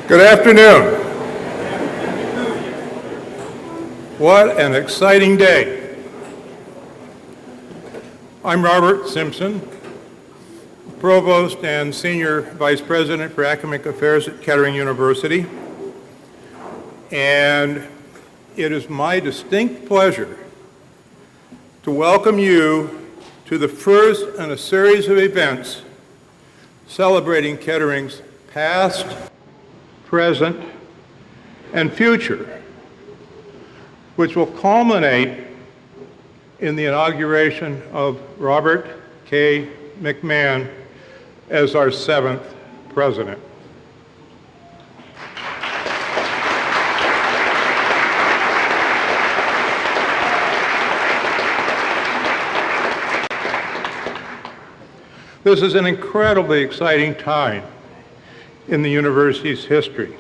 Good afternoon. What an exciting day. I'm Robert Simpson, Provost and Senior Vice President for Academic Affairs at Kettering University, and it is my distinct pleasure to welcome you to the first in a series of events celebrating Kettering's past, present, and future, which will culminate in the inauguration of Robert K. McMahan as our 7th president. This is an incredibly exciting time in the university's history,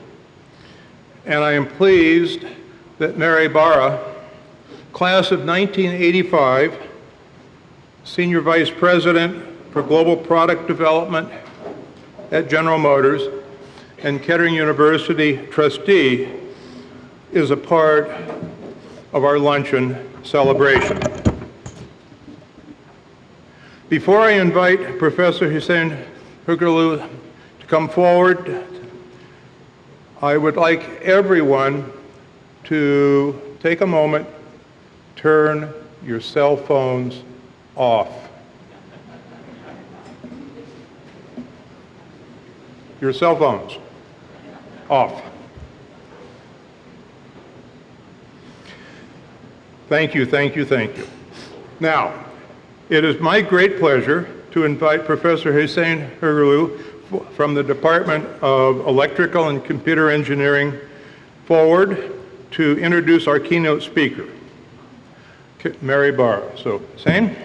and I am pleased that Mary Barra, class of 1985, Senior Vice President for Global Product Development at General Motors and Kettering University trustee, is a part of our luncheon celebration. Before I invite Professor Hussein Hurgulu to come forward, I would like everyone to take a moment, turn your cell phones off. Your cell phones off. Thank you, thank you, thank you. Now, it is my great pleasure to invite Professor Hussein Hurgulu from the Department of Electrical and Computer Engineering forward to introduce our keynote speaker, Mary Barra. So, Hussein?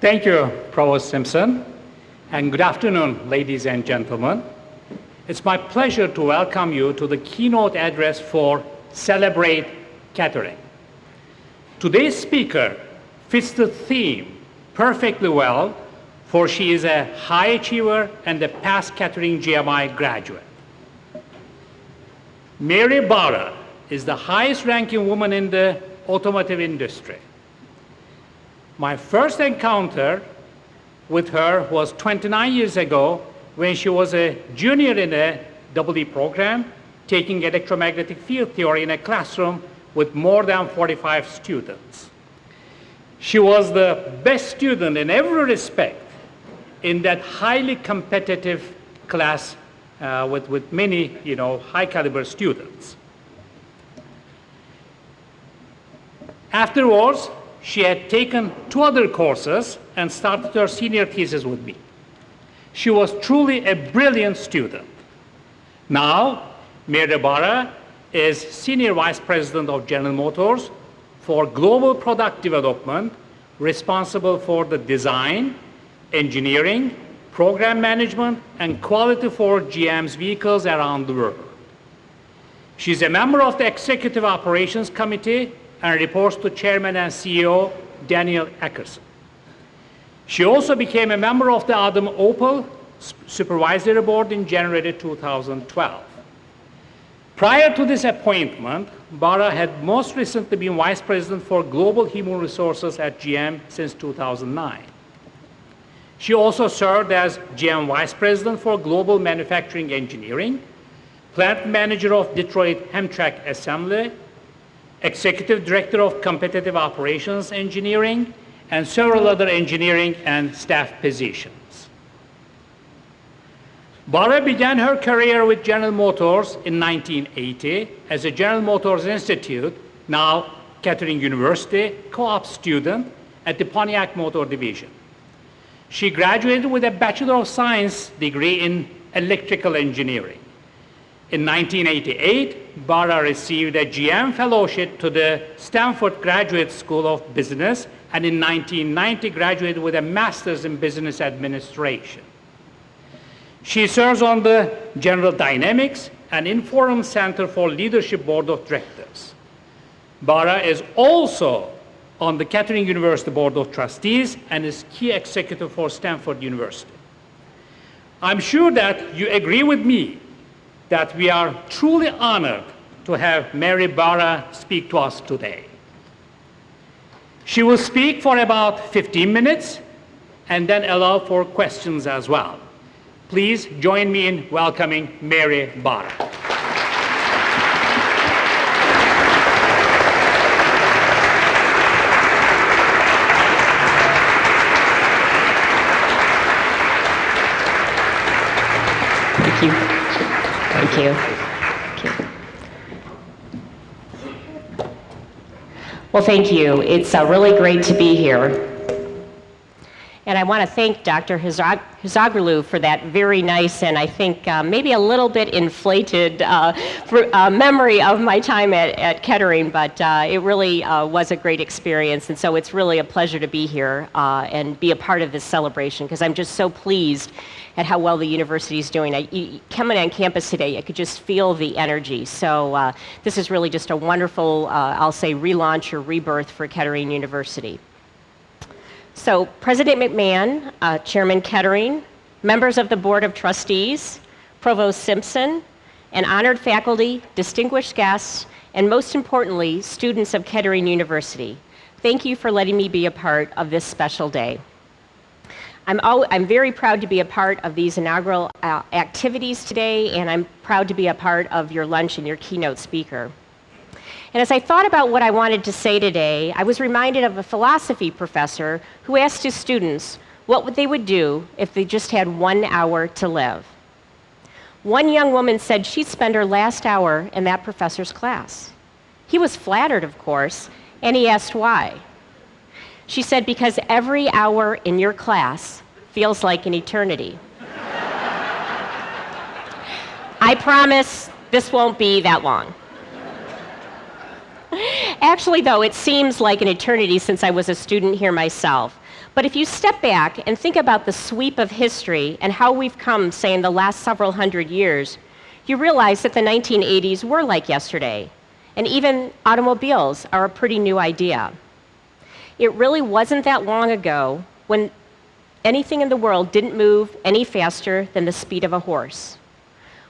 Thank you, Provost Simpson, and good afternoon, ladies and gentlemen. It's my pleasure to welcome you to the keynote address for Celebrate Kettering. Today's speaker fits the theme perfectly well, for she is a high achiever and a past Kettering GMI graduate. Mary Barra is the highest ranking woman in the automotive industry. My first encounter with her was 29 years ago when she was a junior in a EE program, taking electromagnetic field theory in a classroom with more than 45 students. She was the best student in every respect in that highly competitive class with many, high caliber students. Afterwards, she had taken 2 other courses and started her senior thesis with me. She was truly a brilliant student. Now, Mary Barra is Senior Vice President of General Motors for Global Product Development, responsible for the design, engineering, program management, and quality for GM's vehicles around the world. She's a member of the Executive Operations Committee and reports to Chairman and CEO Daniel Eckerson. She also became a member of the Adam Opel Supervisory Board in January 2012. Prior to this appointment, Barra had most recently been Vice President for Global Human Resources at GM since 2009. She also served as GM Vice President for Global Manufacturing Engineering, Plant Manager of Detroit Hamtramck Assembly, Executive Director of Competitive Operations Engineering, and several other engineering and staff positions. Barra began her career with General Motors in 1980 as a General Motors Institute, now Kettering University, co-op student at the Pontiac Motor Division. She graduated with a Bachelor of Science degree in electrical engineering. In 1988, Barra received a GM fellowship to the Stanford Graduate School of Business, and in 1990 graduated with a Master's in Business Administration. She serves on the General Dynamics and Inforum Center for Leadership Board of Directors. Barra is also on the Kettering University Board of Trustees and is key executive for Stanford University. I'm sure that you agree with me that we are truly honored to have Mary Barra speak to us today. She will speak for about 15 minutes and then allow for questions as well. Please join me in welcoming Mary Barra. Thank you. Thank you. Thank you. Well, thank you. It's really great to be here. And I want to thank Dr. Hizagirlu for that very nice and I think maybe a little bit inflated memory of my time at Kettering, but it really was a great experience. And so it's really a pleasure to be here and be a part of this celebration because I'm just so pleased at how well the university is doing. Coming on campus today, I could just feel the energy. So this is really just a wonderful, I'll say, relaunch or rebirth for Kettering University. So President McMahan, Chairman Kettering, members of the Board of Trustees, Provost Simpson, and honored faculty, distinguished guests, and most importantly, students of Kettering University, thank you for letting me be a part of this special day. I'm very proud to be a part of these inaugural activities today, and I'm proud to be a part of your lunch and your keynote speaker. And as I thought about what I wanted to say today, I was reminded of a philosophy professor who asked his students what they would do if they just had 1 hour to live. One young woman said she'd spend her last hour in that professor's class. He was flattered, of course, and he asked why. She said, because every hour in your class feels like an eternity. I promise this won't be that long. Actually, though, it seems like an eternity since I was a student here myself. But if you step back and think about the sweep of history and how we've come, say, in the last several hundred years, you realize that the 1980s were like yesterday. And even automobiles are a pretty new idea. It really wasn't that long ago when anything in the world didn't move any faster than the speed of a horse.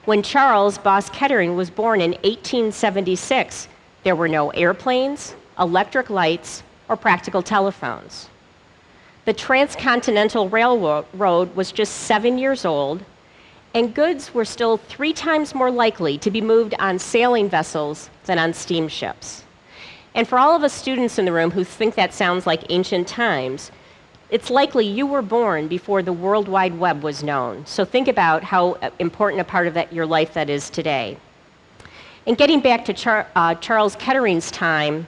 When Charles Boss Kettering was born in 1876, there were no airplanes, electric lights, or practical telephones. The transcontinental railroad was just 7 years old, and goods were still 3 times more likely to be moved on sailing vessels than on steamships. And for all of us students in the room who think that sounds like ancient times, it's likely you were born before the World Wide Web was known. So think about how important a part of your life that is today. And getting back to Charles Kettering's time,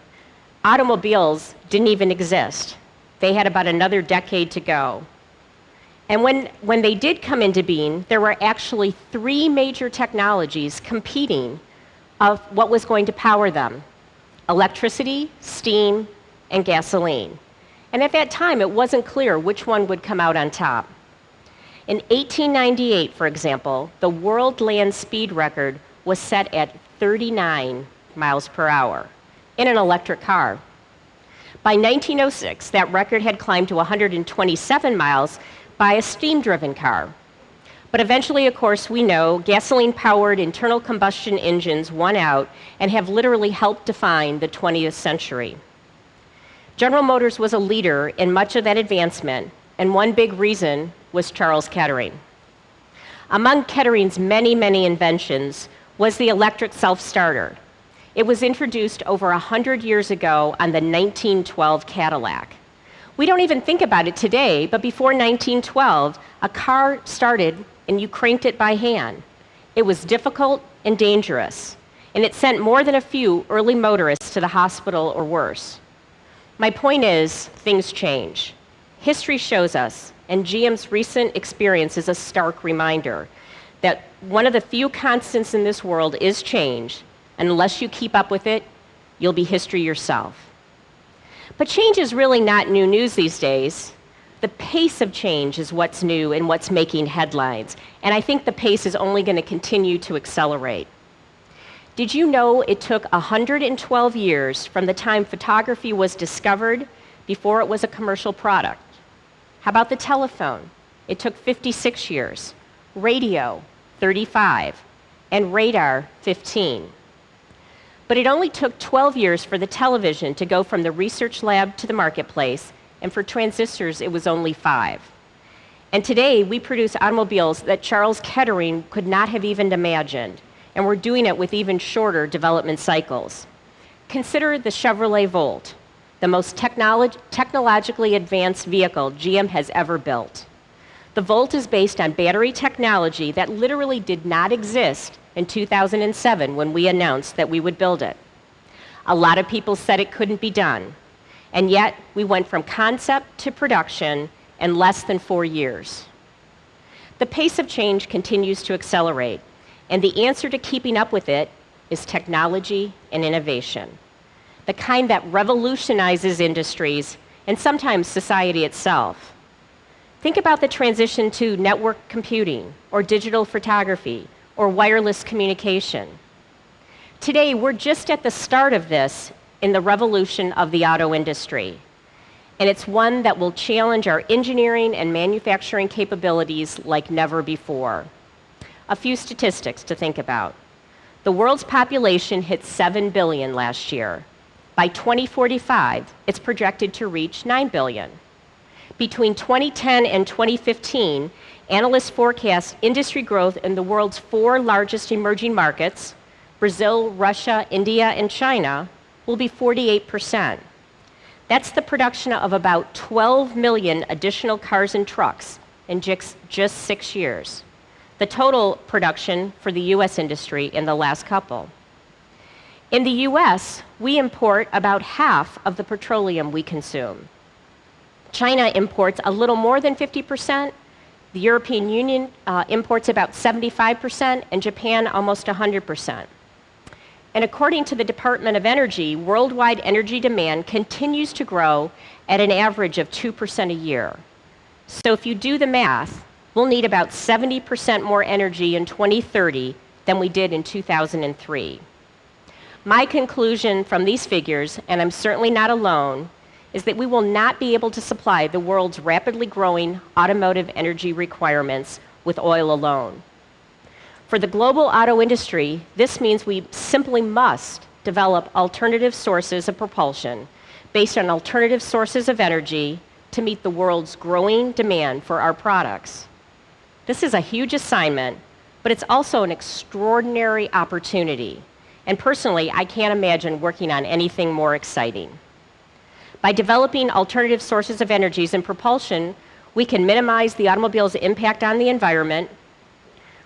automobiles didn't even exist. They had about another decade to go. And when they did come into being, there were actually 3 major technologies competing of what was going to power them: electricity, steam, and gasoline. And at that time, it wasn't clear which one would come out on top. In 1898, for example, the world land speed record was set at 39 miles per hour in an electric car. By 1906, that record had climbed to 127 miles by a steam-driven car. But eventually, of course, we know gasoline-powered internal combustion engines won out and have literally helped define the 20th century. General Motors was a leader in much of that advancement, and one big reason was Charles Kettering. Among Kettering's many, many inventions was the electric self-starter. It was introduced over 100 years ago on the 1912 Cadillac. We don't even think about it today, but before 1912, a car started and you cranked it by hand. It was difficult and dangerous, and it sent more than a few early motorists to the hospital or worse. My point is, things change. History shows us, and GM's recent experience is a stark reminder, that one of the few constants in this world is change, and unless you keep up with it, you'll be history yourself. But change is really not new news these days. The pace of change is what's new and what's making headlines, and I think the pace is only going to continue to accelerate. Did you know it took 112 years from the time photography was discovered before it was a commercial product? How about the telephone? It took 56 years. Radio, 35. And radar, 15. But it only took 12 years for the television to go from the research lab to the marketplace, and for transistors, it was only 5. And today, we produce automobiles that Charles Kettering could not have even imagined, and we're doing it with even shorter development cycles. Consider the Chevrolet Volt, the most technologically advanced vehicle GM has ever built. The Volt is based on battery technology that literally did not exist in 2007 when we announced that we would build it. A lot of people said it couldn't be done, and yet we went from concept to production in less than 4 years. The pace of change continues to accelerate, and the answer to keeping up with it is technology and innovation, the kind that revolutionizes industries and sometimes society itself. Think about the transition to network computing, or digital photography, or wireless communication. Today, we're just at the start of this in the revolution of the auto industry, and it's one that will challenge our engineering and manufacturing capabilities like never before. A few statistics to think about. The world's population hit 7 billion last year. By 2045, it's projected to reach 9 billion. Between 2010 and 2015, analysts forecast industry growth in the world's 4 largest emerging markets, Brazil, Russia, India, and China, will be 48%. That's the production of about 12 million additional cars and trucks in just 6 years. The total production for the US industry in the last couple. In the US, we import about half of the petroleum we consume. China imports a little more than 50%, the European Union imports about 75%, and Japan almost 100%. And according to the Department of Energy, worldwide energy demand continues to grow at an average of 2% a year. So if you do the math, we'll need about 70% more energy in 2030 than we did in 2003. My conclusion from these figures, and I'm certainly not alone, is that we will not be able to supply the world's rapidly growing automotive energy requirements with oil alone. For the global auto industry, this means we simply must develop alternative sources of propulsion based on alternative sources of energy to meet the world's growing demand for our products. This is a huge assignment, but it's also an extraordinary opportunity. And personally, I can't imagine working on anything more exciting. By developing alternative sources of energies and propulsion, we can minimize the automobile's impact on the environment,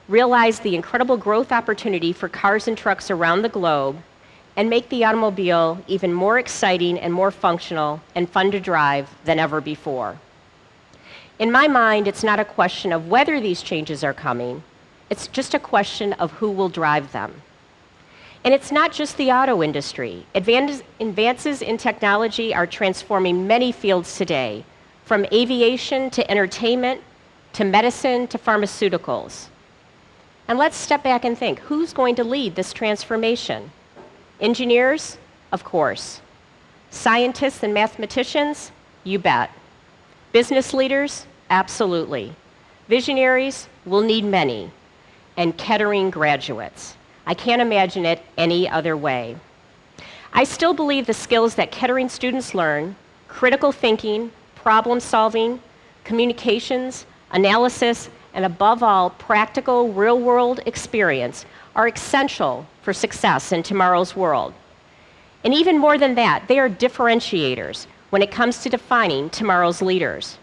realize the incredible growth opportunity for cars and trucks around the globe, and make the automobile even more exciting and more functional and fun to drive than ever before. In my mind, it's not a question of whether these changes are coming, it's just a question of who will drive them. And it's not just the auto industry. Advances in technology are transforming many fields today, from aviation to entertainment, to medicine to pharmaceuticals. And let's step back and think, who's going to lead this transformation? Engineers? Of course. Scientists and mathematicians? You bet. Business leaders? Absolutely. Visionaries? We'll need many. And Kettering graduates. I can't imagine it any other way. I still believe the skills that Kettering students learn, critical thinking, problem solving, communications, analysis, and above all, practical real-world experience are essential for success in tomorrow's world. And even more than that, they are differentiators when it comes to defining tomorrow's leaders.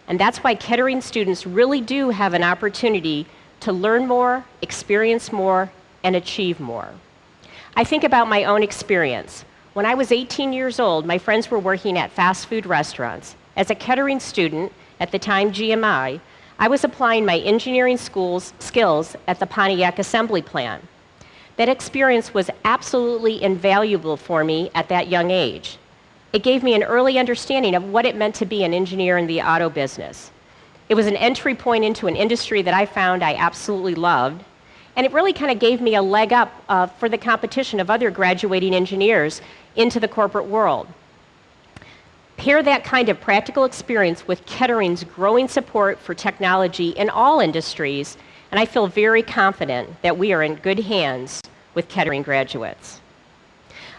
And that's why Kettering students really do have an opportunity to learn more, experience more, and achieve more. I think about my own experience. When I was 18 years old, my friends were working at fast food restaurants. As a Kettering student, at the time GMI, I was applying my engineering skills at the Pontiac assembly plant. That experience was absolutely invaluable for me at that young age. It gave me an early understanding of what it meant to be an engineer in the auto business. It was an entry point into an industry that I found I absolutely loved, And it really kind of gave me a leg up for the competition of other graduating engineers into the corporate world. Pair that kind of practical experience with Kettering's growing support for technology in all industries, and I feel very confident that we are in good hands with Kettering graduates.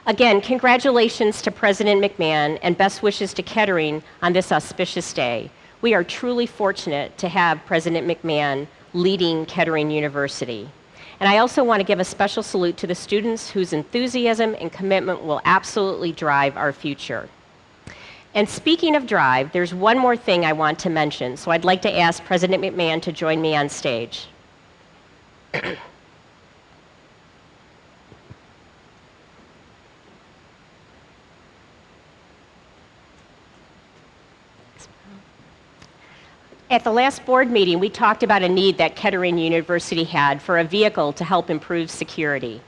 Again, congratulations to President McMahan and best wishes to Kettering on this auspicious day. We are truly fortunate to have President McMahan leading Kettering University. And I also want to give a special salute to the students whose enthusiasm and commitment will absolutely drive our future. And speaking of drive, there's one more thing I want to mention, so I'd like to ask President McMahan to join me on stage. At the last board meeting, we talked about a need that Kettering University had for a vehicle to help improve security.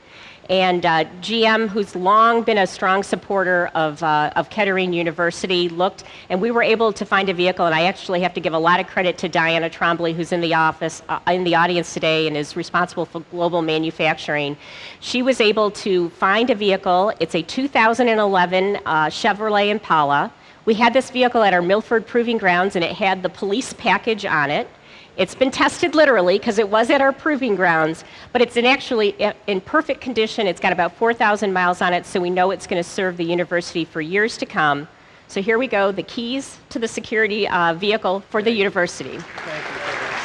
And GM, who's long been a strong supporter of Kettering University, looked, and we were able to find a vehicle. And I actually have to give a lot of credit to Diana Trombley, who's in the audience today, and is responsible for global manufacturing. She was able to find a vehicle. It's a 2011 Chevrolet Impala. We had this vehicle at our Milford Proving Grounds, and it had the police package on it. It's been tested literally because it was at our proving grounds, but it's actually in perfect condition. It's got about 4,000 miles on it, so we know it's going to serve the university for years to come. So here we go, the keys to the security vehicle for the university. Thank you.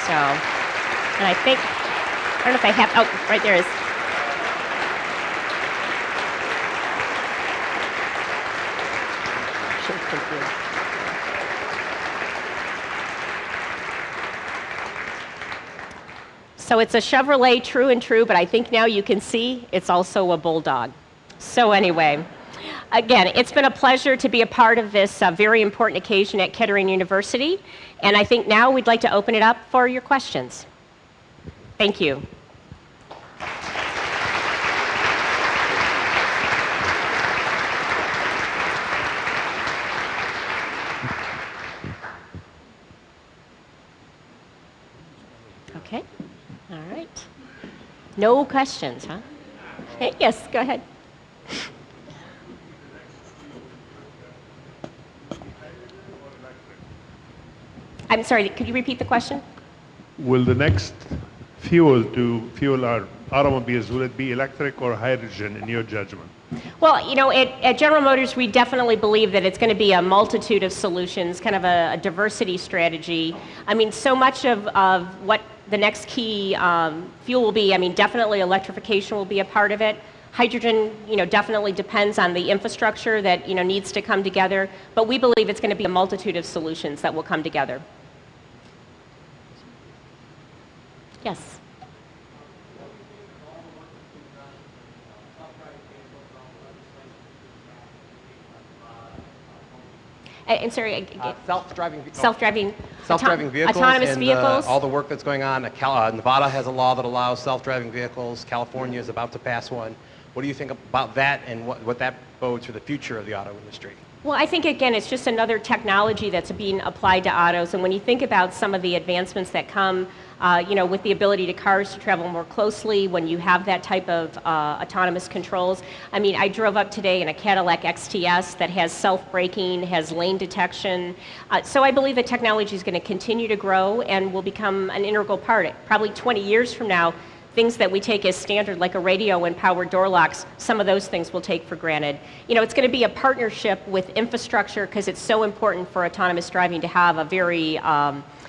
So, and I think, I don't know if I have, oh, right there is. So it's a Chevrolet true and true, but I think now you can see it's also a Bulldog. So anyway, again, it's been a pleasure to be a part of this very important occasion at Kettering University, and I think now we'd like to open it up for your questions. Thank you. Okay. All right. No questions, huh? Yes, go ahead. I'm sorry, could you repeat the question? Will the next fuel to fuel our automobiles, will it be electric or hydrogen in your judgment? Well, you know, at General Motors, we definitely believe that it's going to be a multitude of solutions, kind of a diversity strategy. I mean, so much of what the next key fuel will be, I mean, definitely electrification will be a part of it. Hydrogen, you know, definitely depends on the infrastructure that, you know, needs to come together. But we believe it's going to be a multitude of solutions that will come together. Yes. I'm sorry. Self-driving vehicles. Autonomous and, vehicles. all the work that's going on. Nevada has a law that allows self-driving vehicles. California is about to pass one. What do you think about that and what that bodes for the future of the auto industry? Well, I think, again, it's just another technology that's being applied to autos. And when you think about some of the advancements that come, you know, with the ability to cars to travel more closely, when you have that type of autonomous controls. I mean, I drove up today in a Cadillac XTS that has self-braking, has lane detection. So I believe the technology is going to continue to grow and will become an integral part. Probably 20 years from now, things that we take as standard, like a radio and power door locks, some of those things we'll take for granted. You know, it's going to be a partnership with infrastructure because it's so important for autonomous driving to have a very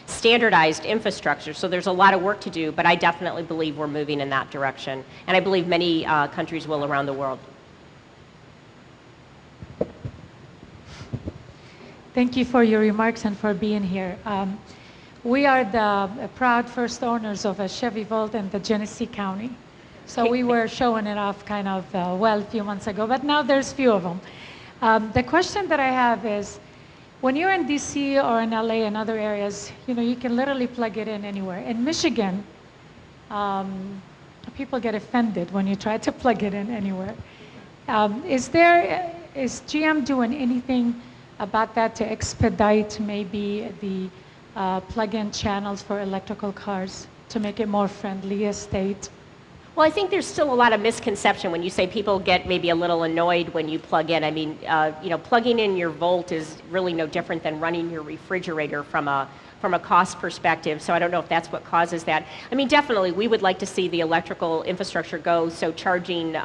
standardized infrastructure. So there's a lot of work to do, but I definitely believe we're moving in that direction. And I believe many countries will around the world. Thank you for your remarks and for being here. We are the proud first owners of a Chevy Volt in the Genesee County. So we were showing it off kind of well a few months ago, but now there's few of them. The question that I have is, when you're in DC or in LA and other areas, you know, you can literally plug it in anywhere. In Michigan, people get offended when you try to plug it in anywhere. Is GM doing anything about that to expedite maybe the plug-in channels for electrical cars to make it more friendly state? Well, I think there's still a lot of misconception when you say people get maybe a little annoyed when you plug in. I mean, plugging in your volt is really no different than running your refrigerator from a cost perspective. So I don't know if that's what causes that. I mean, definitely, we would like to see the electrical infrastructure go so charging,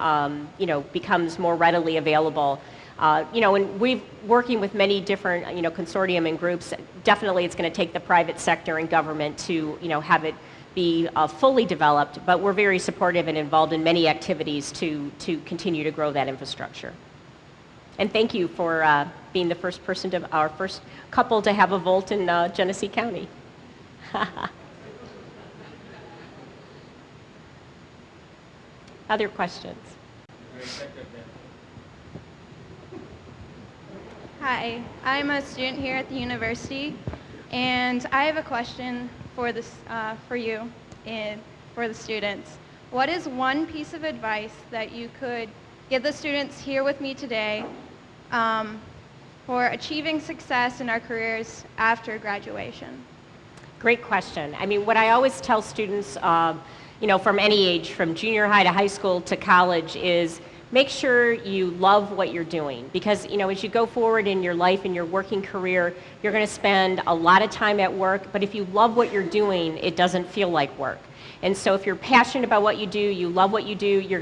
becomes more readily available. And we've working with many different, consortium and groups. Definitely, it's going to take the private sector and government to, have it be fully developed, but we're very supportive and involved in many activities to continue to grow that infrastructure. And thank you for being the first person our first couple to have a volt in Genesee County. Other questions? Hi, I'm a student here at the university, and I have a question for this, for you and for the students. What is one piece of advice that you could give the students here with me today for achieving success in our careers after graduation? Great question. I mean, what I always tell students, from any age, from junior high to high school to college, is make sure you love what you're doing, because as you go forward in your life and your working career, you're going to spend a lot of time at work, but if you love what you're doing, it doesn't feel like work. And so if you're passionate about what you do, you love what you do, you're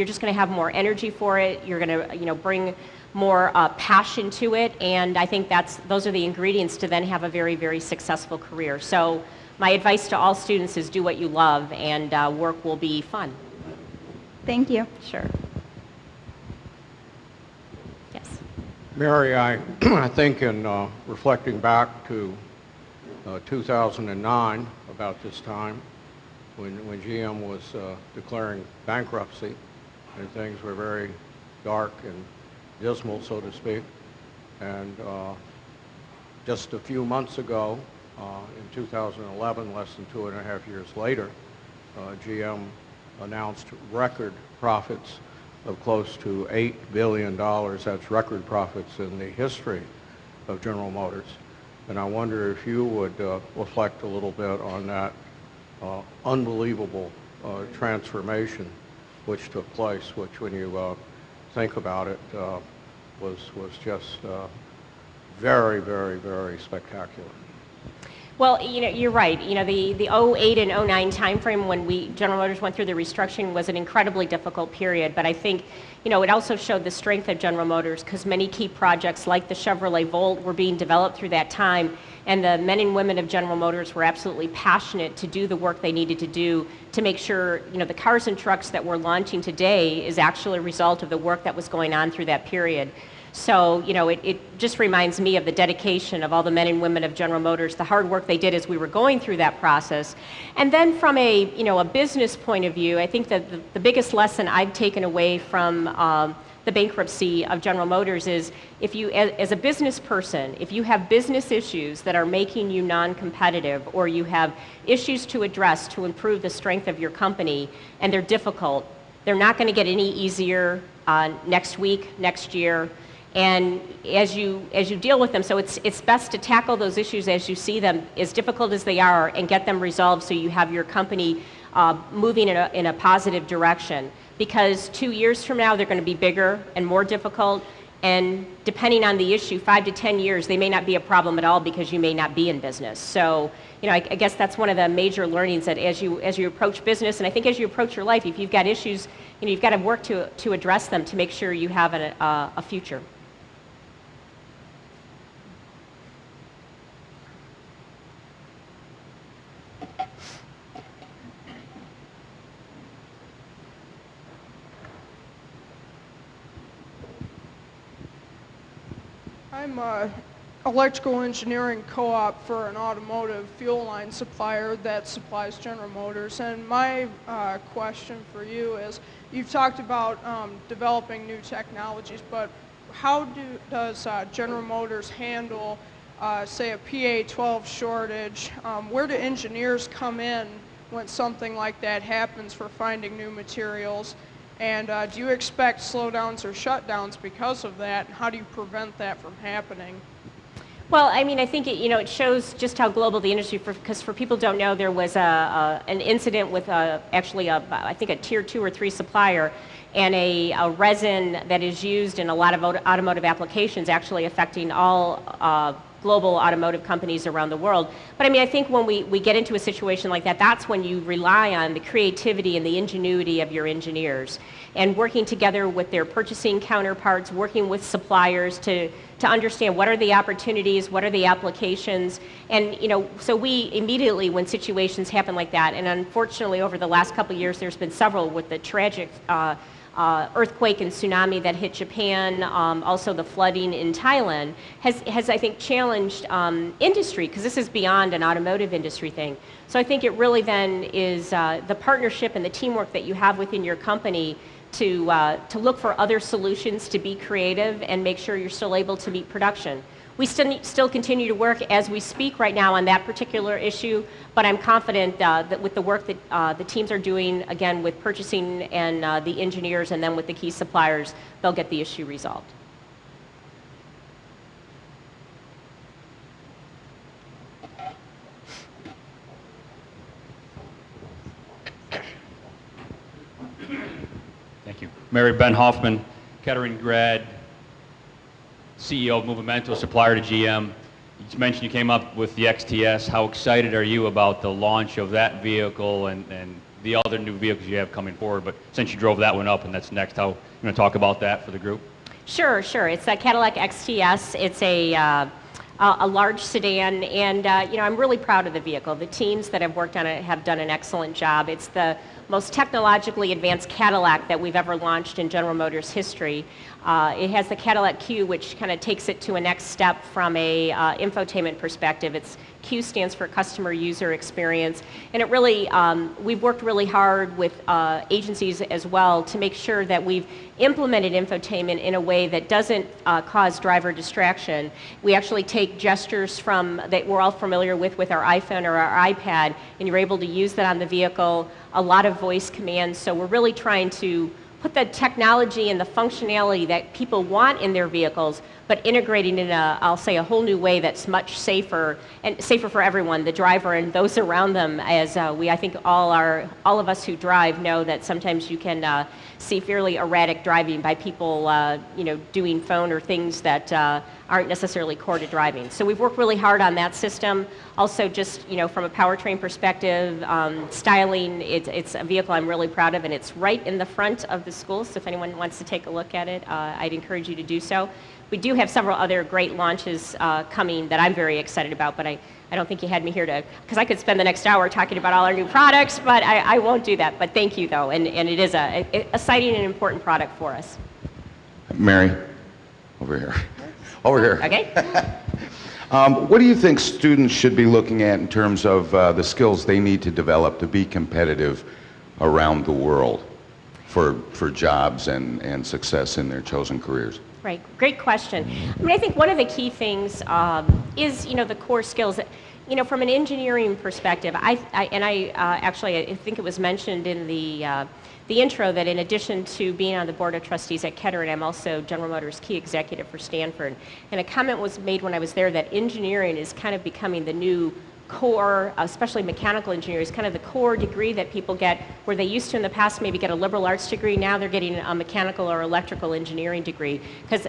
just going to have more energy for it, you're going to bring more passion to it, and I think those are the ingredients to then have a very, very successful career. So my advice to all students is do what you love, and work will be fun. Thank you. Sure. Yes. Mary, I think in reflecting back to 2009, about this time, when GM was declaring bankruptcy and things were very dark and dismal, so to speak, and just a few months ago, in 2011, less than 2.5 years later, GM announced record profits of close to $8 billion. That's record profits in the history of General Motors. And I wonder if you would reflect a little bit on that unbelievable transformation which took place, which when you think about it was just very, very, very spectacular. Well, you're right. The 08 and 09 timeframe when General Motors went through the restructuring was an incredibly difficult period. But I think, it also showed the strength of General Motors, because many key projects like the Chevrolet Volt were being developed through that time. And the men and women of General Motors were absolutely passionate to do the work they needed to do to make sure, the cars and trucks that we're launching today is actually a result of the work that was going on through that period. So, it just reminds me of the dedication of all the men and women of General Motors, the hard work they did as we were going through that process. And then from a business point of view, I think that the biggest lesson I've taken away from the bankruptcy of General Motors is if you, as a business person, if you have business issues that are making you non-competitive, or you have issues to address to improve the strength of your company, and they're difficult, they're not going to get any easier next week, next year. And as you deal with them, so it's best to tackle those issues as you see them, as difficult as they are, and get them resolved so you have your company moving in a positive direction. Because 2 years from now, they're going to be bigger and more difficult, and depending on the issue, 5 to 10 years, they may not be a problem at all because you may not be in business. So, I guess that's one of the major learnings, that as you approach business, and I think as you approach your life, if you've got issues, you've got to work to address them to make sure you have a future. I'm an electrical engineering co-op for an automotive fuel line supplier that supplies General Motors. And my question for you is, you've talked about developing new technologies, but how does General Motors handle, say, a PA12 shortage? Where do engineers come in when something like that happens for finding new materials? And do you expect slowdowns or shutdowns because of that? And how do you prevent that from happening? Well, I mean, I think it shows just how global the industry, because for people who don't know, there was an incident with actually I think a tier 2 or 3 supplier, and a resin that is used in a lot of automotive applications, actually affecting all global automotive companies around the world. But I mean, I think when we get into a situation like that, that's when you rely on the creativity and the ingenuity of your engineers, and working together with their purchasing counterparts, working with suppliers to understand what are the opportunities, what are the applications, and so we immediately, when situations happen like that, and unfortunately over the last couple of years there's been several with the tragic earthquake and tsunami that hit Japan, also the flooding in Thailand, has I think challenged industry, because this is beyond an automotive industry thing. So I think it really then is the partnership and the teamwork that you have within your company to look for other solutions, to be creative, and make sure you're still able to meet production. We still continue to work as we speak right now on that particular issue, but I'm confident that with the work that the teams are doing, again, with purchasing and the engineers, and then with the key suppliers, they'll get the issue resolved. Thank you. Mary Ben Hoffman, Kettering grad, CEO of Movimento, supplier to GM. You mentioned you came up with the XTS. How excited are you about the launch of that vehicle and the other new vehicles you have coming forward? But since you drove that one up and that's next, how you going to talk about that for the group? Sure. It's a Cadillac XTS. It's a large sedan, and I'm really proud of the vehicle. The teams that have worked on it have done an excellent job. It's the most technologically advanced Cadillac that we've ever launched in General Motors history. It has the Cadillac Q, which kind of takes it to a next step from a infotainment perspective. Q stands for customer user experience, and it really, we've worked really hard with agencies as well to make sure that we've implemented infotainment in a way that doesn't cause driver distraction. We actually take gestures that we're all familiar with our iPhone or our iPad, and you're able to use that on the vehicle, a lot of voice commands. So we're really trying to put the technology and the functionality that people want in their vehicles, but integrating in I'll say a whole new way that's much safer, and safer for everyone, the driver and those around them, as I think all of us who drive know that sometimes you can see fairly erratic driving by people doing phone or things that aren't necessarily core to driving. So we've worked really hard on that system. Also, just from a powertrain perspective, styling, it's a vehicle I'm really proud of, and it's right in the front of the school. So if anyone wants to take a look at it, I'd encourage you to do so. We do have several other great launches coming that I'm very excited about, but I don't think you had me here because I could spend the next hour talking about all our new products, but I won't do that. But thank you, though, and it is a exciting and important product for us. Mary, over here. Over here. Okay. What do you think students should be looking at in terms of the skills they need to develop to be competitive around the world for jobs and success in their chosen careers? Right, great question. I mean, I think one of the key things is, the core skills that, from an engineering perspective, I think it was mentioned in the intro that in addition to being on the board of trustees at Kettering, I'm also General Motors key executive for Stanford. And a comment was made when I was there that engineering is kind of becoming the new core, especially mechanical engineers, kind of the core degree that people get, where they used to in the past maybe get a liberal arts degree. Now they're getting a mechanical or electrical engineering degree.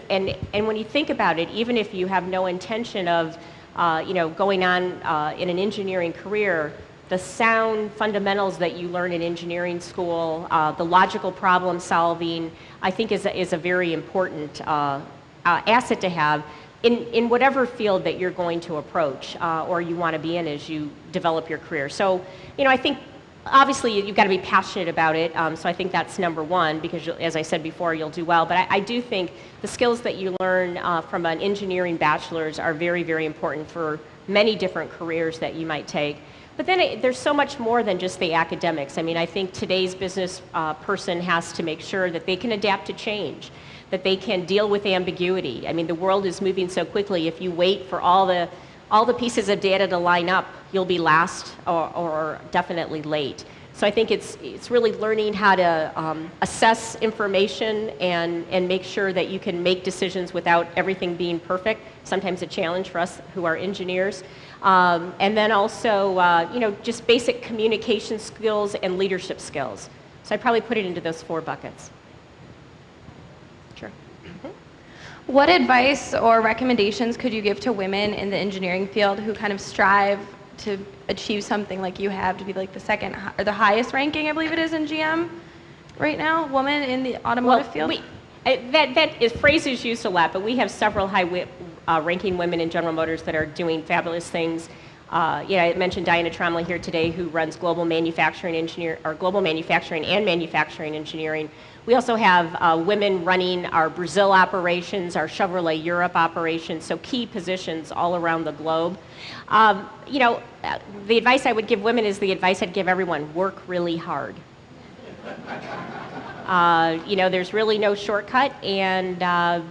And when you think about it, even if you have no intention of going on in an engineering career, the sound fundamentals that you learn in engineering school, the logical problem solving, I think is a very important asset to have in whatever field that you're going to approach or you want to be in as you develop your career. So, I think obviously you've got to be passionate about it. So I think that's number one, because as I said before, you'll do well. But I do think the skills that you learn from an engineering bachelor's are very, very important for many different careers that you might take. But then there's so much more than just the academics. I mean, I think today's business person has to make sure that they can adapt to change, that they can deal with ambiguity. I mean, the world is moving so quickly. If you wait for all the pieces of data to line up, you'll be last or definitely late. So I think it's really learning how to assess information and make sure that you can make decisions without everything being perfect. Sometimes a challenge for us who are engineers. And then also, just basic communication skills and leadership skills. So I probably put it into those 4 buckets. Sure. What advice or recommendations could you give to women in the engineering field who kind of strive to achieve something like you have, to be like the second or the highest ranking, I believe it is, in GM right now, woman in the automotive field? That phrase is used a lot, but we have several high-ranking women in General Motors that are doing fabulous things. I mentioned Diana Tromley here today, who runs global manufacturing and manufacturing engineering. We also have women running our Brazil operations, our Chevrolet Europe operations, so key positions all around the globe. The advice I would give women is the advice I'd give everyone: work really hard. There's really no shortcut, and I've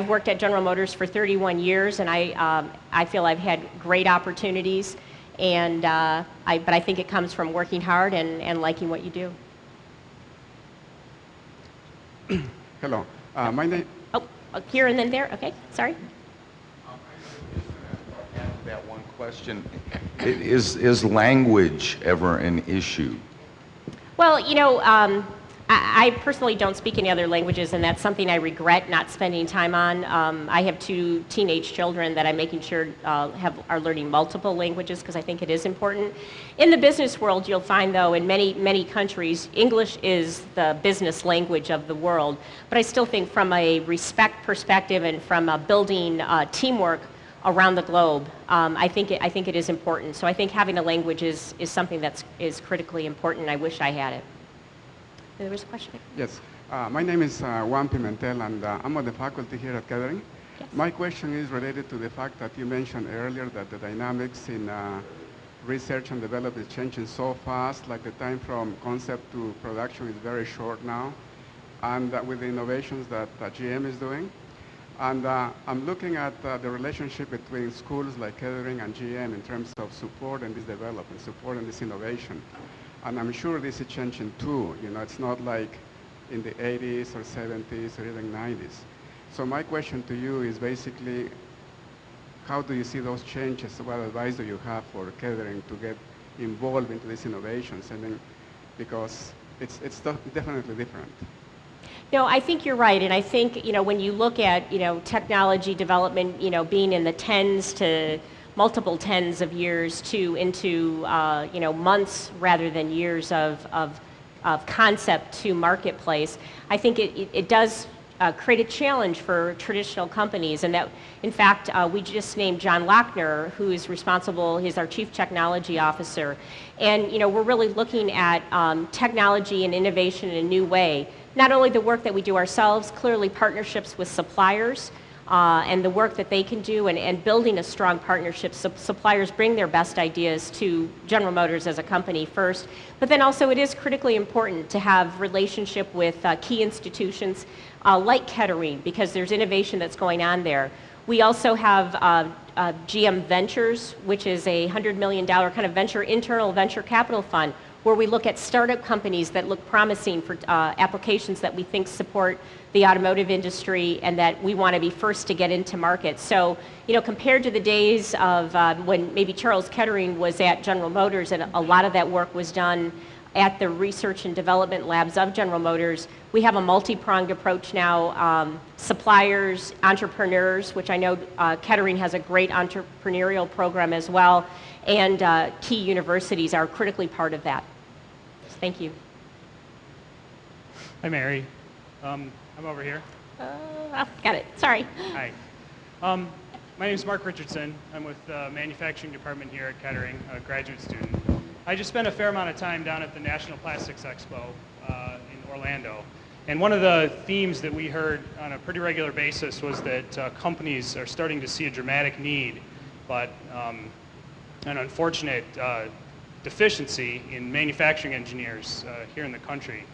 worked at General Motors for 31 years, and I feel I've had great opportunities, and but I think it comes from working hard and liking what you do. Hello, my name. Oh, here and then there. Okay, sorry. That one question: is language ever an issue? Well, I personally don't speak any other languages, and that's something I regret not spending time on. I have 2 teenage children that I'm making sure are learning multiple languages, because I think it is important. In the business world, you'll find, though, in many countries, English is the business language of the world. But I still think from a respect perspective and from building teamwork around the globe, I think it is important. So I think having a language is something that is critically important. I wish I had it. There was a question. Yes. My name is Juan Pimentel, and I'm on the faculty here at Kettering. Yes. My question is related to the fact that you mentioned earlier that the dynamics in research and development is changing so fast, like the time from concept to production is very short now, and with the innovations that GM is doing. And I'm looking at the relationship between schools like Kettering and GM in terms of support and this development, support and this innovation. And I'm sure this is changing too. It's not like in the 80s or 70s or even 90s. So my question to you is basically, how do you see those changes? What advice do you have for Kettering to get involved into these innovations? And then, because it's definitely different. No, I think you're right, and I think when you look at technology development, being in the tens to multiple tens of years to into months rather than years of concept to marketplace, I think it does create a challenge for traditional companies, and that in fact we just named John Lochner, who is responsible. He's our Chief Technology Officer, and we're really looking at technology and innovation in a new way. Not only the work that we do ourselves, clearly partnerships with suppliers and the work that they can do, and building a strong partnership. So suppliers bring their best ideas to General Motors as a company first, but then also it is critically important to have relationship with key institutions like Kettering, because there's innovation that's going on there. We also have GM Ventures, which is a $100 million kind of internal venture capital fund, where we look at startup companies that look promising for applications that we think support the automotive industry and that we want to be first to get into market. So, compared to the days of when maybe Charles Kettering was at General Motors and a lot of that work was done at the research and development labs of General Motors, we have a multi-pronged approach now. Suppliers, entrepreneurs, which I know Kettering has a great entrepreneurial program as well, and key universities are critically part of that. Thank you. Hi, Mary. I'm over here. Got it. Sorry. Hi. My name is Mark Richardson. I'm with the manufacturing department here at Kettering, a graduate student. I just spent a fair amount of time down at the National Plastics Expo in Orlando. And one of the themes that we heard on a pretty regular basis was that companies are starting to see a dramatic need, but an unfortunate deficiency in manufacturing engineers here in the country.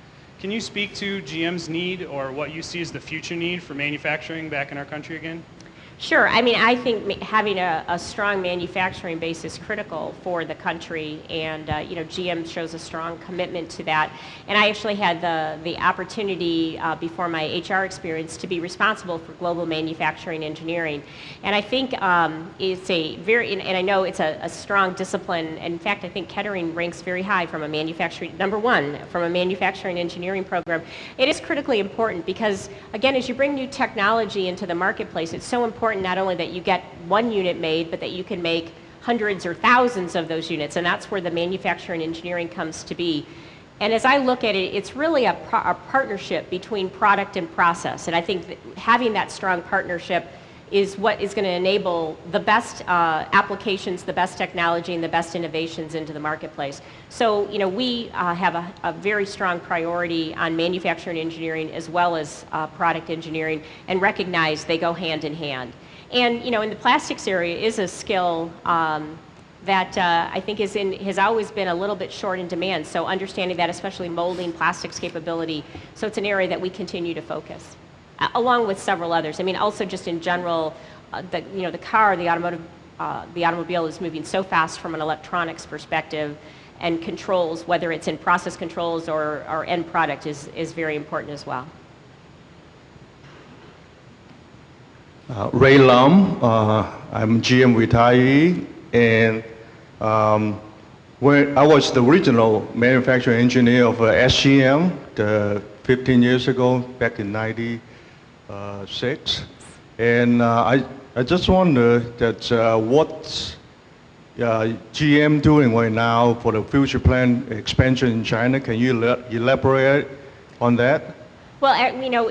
Can you speak to GM's need, or what you see as the future need for manufacturing back in our country again? Sure. I mean, I think having a strong manufacturing base is critical for the country, and you know, GM shows a strong commitment to that. And I actually had the opportunity before my HR experience to be responsible for global manufacturing engineering. And I think it's a very, and I know it's a strong discipline. In fact, I think Kettering ranks very high from a manufacturing, #1 from a manufacturing engineering program. It is critically important because, again, as you bring new technology into the marketplace, it's so important not only that you get one unit made, but that you can make hundreds or thousands of those units, and that's where the manufacturing engineering comes to be. And as I look at it, it's really a partnership between product and process, and I think that having that strong partnership is what is going to enable the best applications, the best technology, and the best innovations into the marketplace. So, you know, we have a very strong priority on manufacturing engineering as well as product engineering, and recognize they go hand in hand. And, you know, in the plastics area is a skill that I think has always been a little bit short in demand. So understanding that, especially molding plastics capability, so it's an area that we continue to focus, along with several others. I mean, also just in general, the automobile is moving so fast from an electronics perspective, and controls, whether it's in process controls or our end product, is very important as well. Ray Lum, I'm GM retiree, and when I was the original manufacturing engineer of SGM 15 years ago, back in '96, and I just wonder that what's GM doing right now for the future plan expansion in China? Can you elaborate on that? Well, you know,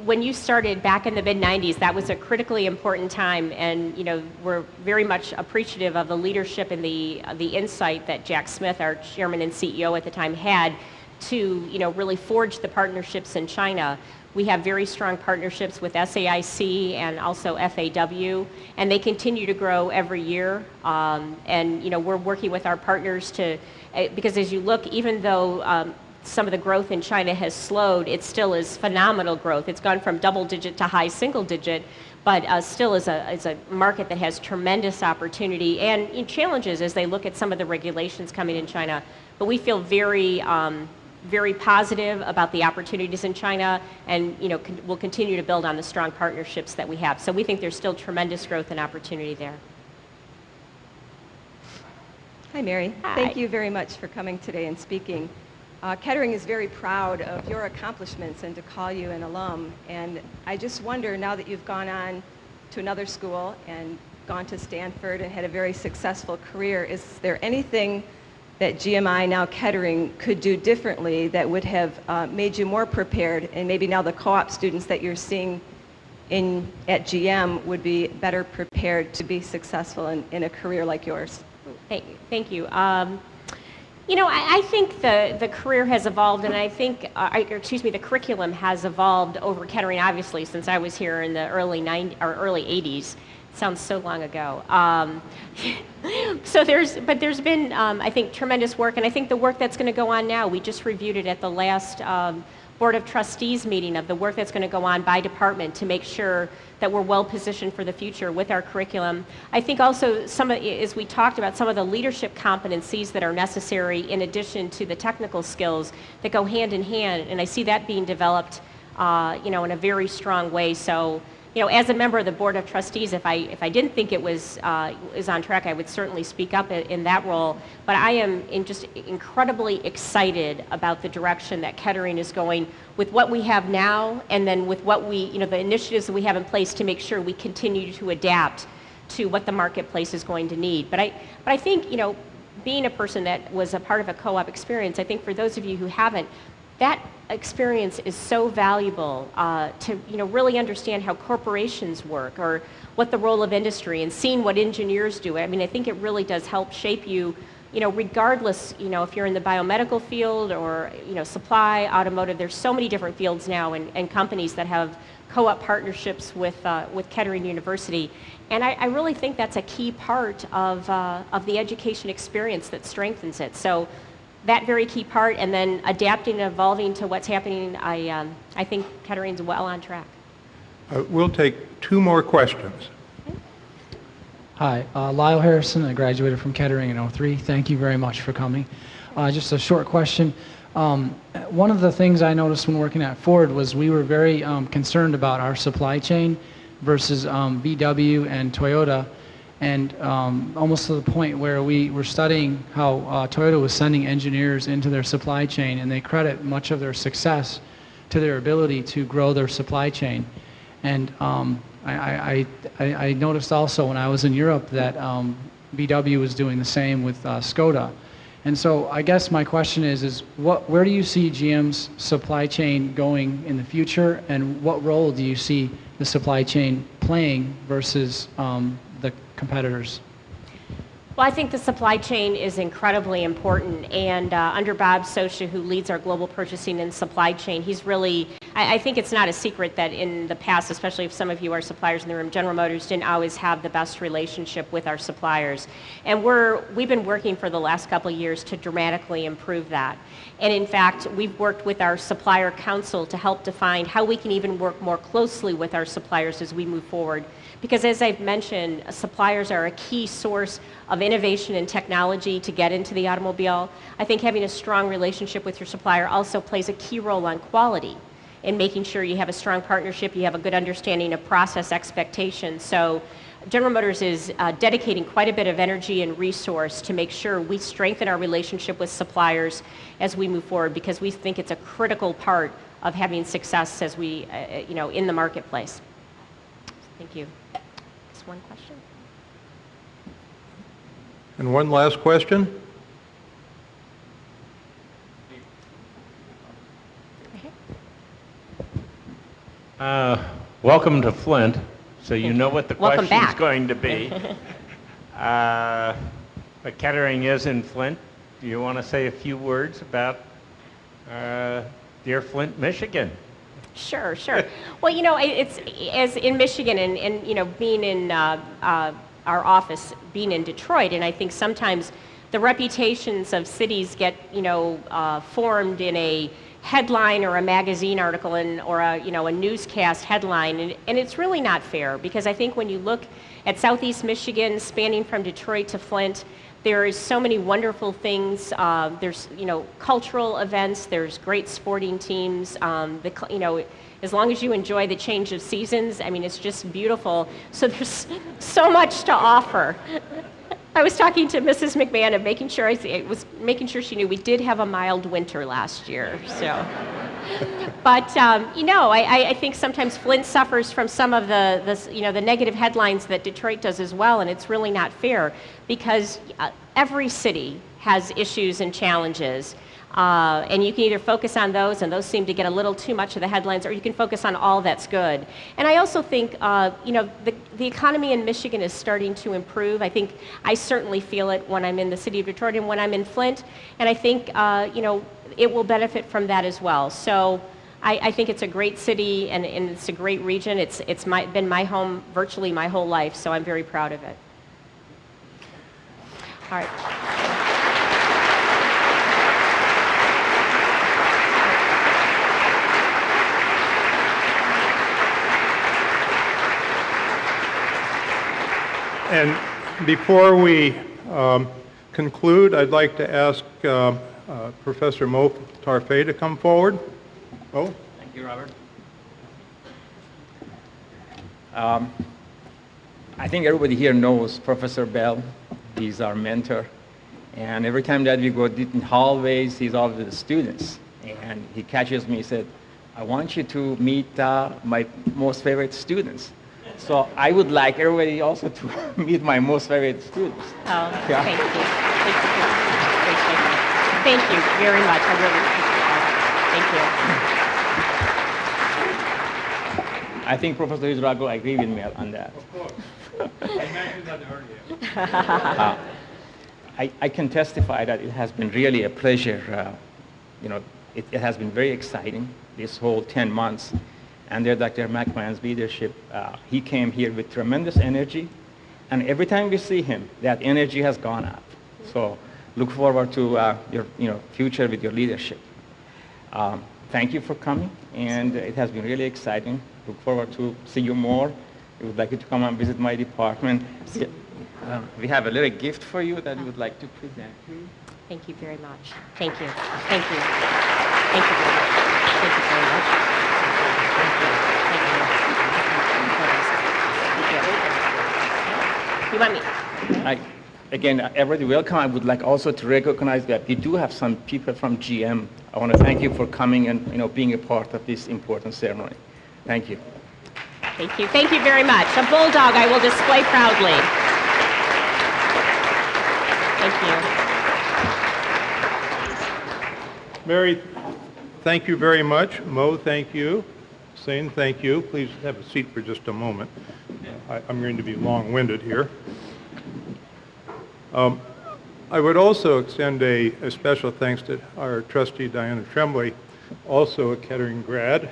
when you started back in the mid-'90s, that was a critically important time, and you know, we're very much appreciative of the leadership and the insight that Jack Smith, our chairman and CEO at the time, had to, you know, really forge the partnerships in China. We have very strong partnerships with SAIC and also FAW, and they continue to grow every year. And you know, we're working with our partners to, because as you look, even though some of the growth in China has slowed, it still is phenomenal growth. It's gone from double digit to high single digit, but still is a market that has tremendous opportunity and challenges as they look at some of the regulations coming in China. But we feel very positive about the opportunities in China, and you know, we'll continue to build on the strong partnerships that we have. So we think there's still tremendous growth and opportunity there. Hi, Mary. Hi. Thank you very much for coming today and speaking. Kettering is very proud of your accomplishments and to call you an alum. And I just wonder, now that you've gone on to another school and gone to Stanford and had a very successful career, is there anything that GMI, now Kettering, could do differently that would have made you more prepared, and maybe now the co-op students that you're seeing at GM would be better prepared to be successful in a career like yours? Thank you. You know, I think the career has evolved, and I think, the curriculum has evolved over Kettering, obviously, since I was here in the early 80s. Sounds so long ago. So there's been, I think, tremendous work, and I think the work that's going to go on now, we just reviewed it at the last Board of Trustees meeting, of the work that's going to go on by department to make sure that we're well positioned for the future with our curriculum. I think also as we talked about, some of the leadership competencies that are necessary in addition to the technical skills that go hand in hand, and I see that being developed, you know, in a very strong way. So, you know, as a member of the Board of Trustees, if I didn't think it was on track, I would certainly speak up in that role. But I am just incredibly excited about the direction that Kettering is going with what we have now, and then with what the initiatives that we have in place to make sure we continue to adapt to what the marketplace is going to need. But I think, you know, being a person that was a part of a co-op experience, I think for those of you who haven't, that experience is so valuable to, you know, really understand how corporations work, or what the role of industry, and seeing what engineers do. I mean, I think it really does help shape you, you know, regardless, you know, if you're in the biomedical field or, you know, supply, automotive. There's so many different fields now, and companies that have co-op partnerships with Kettering University. And I really think that's a key part of the education experience that strengthens it. So that very key part, and then adapting and evolving to what's happening, I think Kettering's well on track. We'll take two more questions. Hi, Lyle Harrison. I graduated from Kettering in '03. Thank you very much for coming. Just a short question. One of the things I noticed when working at Ford was we were very concerned about our supply chain versus VW and Toyota, and almost to the point where we were studying how Toyota was sending engineers into their supply chain, and they credit much of their success to their ability to grow their supply chain. And I noticed also when I was in Europe that VW was doing the same with Skoda. And so I guess my question is where do you see GM's supply chain going in the future, and what role do you see the supply chain playing versus the competitors? Well, I think the supply chain is incredibly important, and under Bob Socha, who leads our global purchasing and supply chain, he's really, I think it's not a secret that in the past, especially if some of you are suppliers in the room, General Motors didn't always have the best relationship with our suppliers. And we've been working for the last couple of years to dramatically improve that. And in fact, we've worked with our supplier council to help define how we can even work more closely with our suppliers as we move forward. Because as I've mentioned, suppliers are a key source of innovation and technology to get into the automobile. I think having a strong relationship with your supplier also plays a key role on quality in making sure you have a strong partnership, you have a good understanding of process expectations. So General Motors is dedicating quite a bit of energy and resource to make sure we strengthen our relationship with suppliers as we move forward, because we think it's a critical part of having success as we, in the marketplace. Thank you. Just one question. And one last question. Welcome to Flint, so you know what the Welcome question's back. going to be. But Kettering is in Flint. Do you want to say a few words about dear Flint, Michigan? Sure. Well, it's as in Michigan and being in our office, being in Detroit, and I think sometimes the reputations of cities get, formed in a headline or a magazine article or a newscast headline, and it's really not fair, because I think when you look at Southeast Michigan, spanning from Detroit to Flint, there is so many wonderful things. There's cultural events. There's great sporting teams. As long as you enjoy the change of seasons, I mean, it's just beautiful. So there's so much to offer. I was talking to Mrs. McMahan and making sure she knew we did have a mild winter last year. So, but I think sometimes Flint suffers from some of the negative headlines that Detroit does as well, and it's really not fair, because every city has issues and challenges. And you can either focus on those, and those seem to get a little too much of the headlines, or you can focus on all that's good. And I also think, the economy in Michigan is starting to improve. I think I certainly feel it when I'm in the city of Detroit and when I'm in Flint, and I think, it will benefit from that as well. So I think it's a great city, and it's a great region. It's been my home virtually my whole life, so I'm very proud of it. All right. And before we conclude, I'd like to ask Professor Mo TORFEH to come forward. Oh. Thank you, Robert. I think everybody here knows Professor Bell. He's our mentor. And every time that we go in hallways, he's always with the students. And he catches me and said, I want you to meet my most favorite students. So I would like everybody also to meet my most favorite students. Oh, yeah. Thank you. Thank you very much. I really appreciate that. Thank you. I think Professor Hizrago agreed with me on that. Of course. I mentioned that earlier. I can testify that it has been really a pleasure. It has been very exciting, this whole 10 months. Under Dr. McMahon's leadership, he came here with tremendous energy, and every time we see him, that energy has gone up. So look forward to your future with your leadership. Thank you for coming, and it has been really exciting. Look forward to see you more. I would like you to come and visit my department. We have a little gift for you that we would like to present to you. Thank you very much. Thank you. Thank you. Thank you very much. Thank you very much. Thank you. Thank you. Thank you. You want me? Again, everybody welcome. I would like also to recognize that we do have some people from GM. I want to thank you for coming and being a part of this important ceremony. Thank you. Thank you. Thank you very much. A bulldog I will display proudly. Thank you. Mary, thank you very much. Mo, thank you. Sane, thank you. Please have a seat for just a moment. I'm going to be long-winded here. I would also extend a special thanks to our trustee, Diana Tremblay, also a Kettering grad,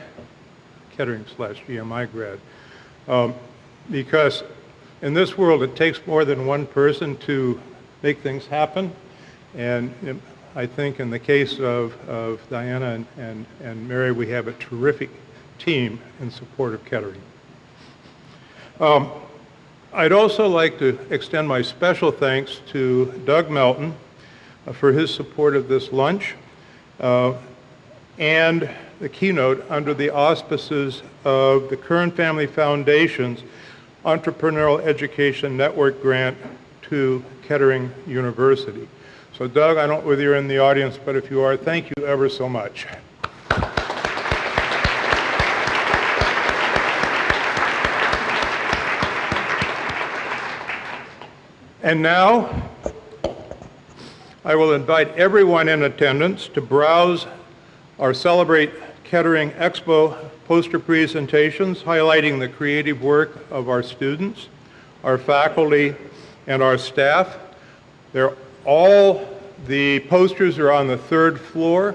Kettering/GMI grad, because in this world it takes more than one person to make things happen, and I think in the case of Diana and Mary, we have a terrific team in support of Kettering. I'd also like to extend my special thanks to Doug Melton for his support of this lunch and the keynote under the auspices of the Kern Family Foundation's Entrepreneurial Education Network grant to Kettering University. So Doug, I don't know whether you're in the audience, but if you are, thank you ever so much. And now, I will invite everyone in attendance to browse our Celebrate Kettering Expo poster presentations highlighting the creative work of our students, our faculty, and our staff. The posters are on the third floor.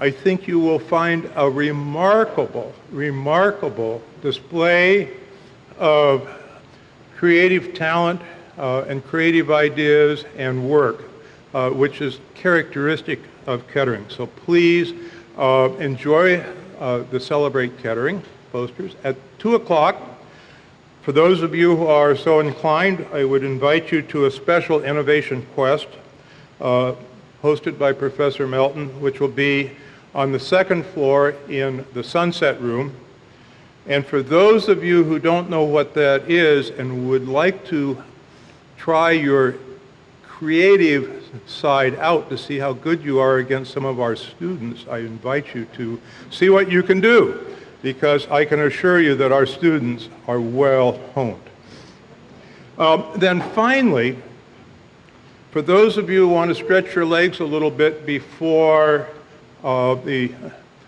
I think you will find a remarkable display of creative talent and creative ideas and work, which is characteristic of Kettering. So please enjoy the Celebrate Kettering posters. At 2 o'clock, for those of you who are so inclined, I would invite you to a special innovation quest hosted by Professor Melton, which will be on the second floor in the Sunset Room. And for those of you who don't know what that is and would like to try your creative side out to see how good you are against some of our students, I invite you to see what you can do, because I can assure you that our students are well honed. Then finally, for those of you who want to stretch your legs a little bit before the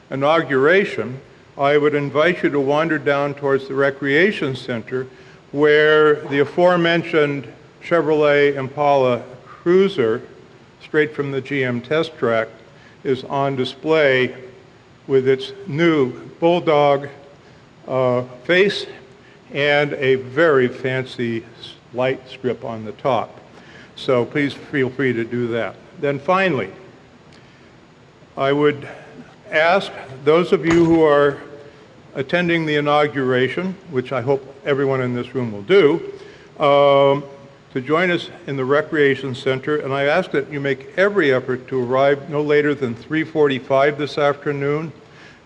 inauguration, I would invite you to wander down towards the Recreation Center, where the aforementioned Chevrolet Impala Cruiser, straight from the GM test track, is on display with its new bulldog face and a very fancy light strip on the top. So please feel free to do that. Then finally, I would ask those of you who are attending the inauguration, which I hope everyone in this room will do, to join us in the Recreation Center, and I ask that you make every effort to arrive no later than 3:45 this afternoon.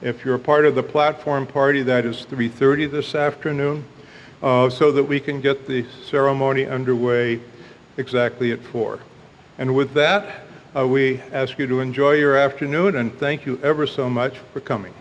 If you're a part of the platform party, that is 3:30 this afternoon, so that we can get the ceremony underway exactly at 4. And with that, we ask you to enjoy your afternoon, and thank you ever so much for coming.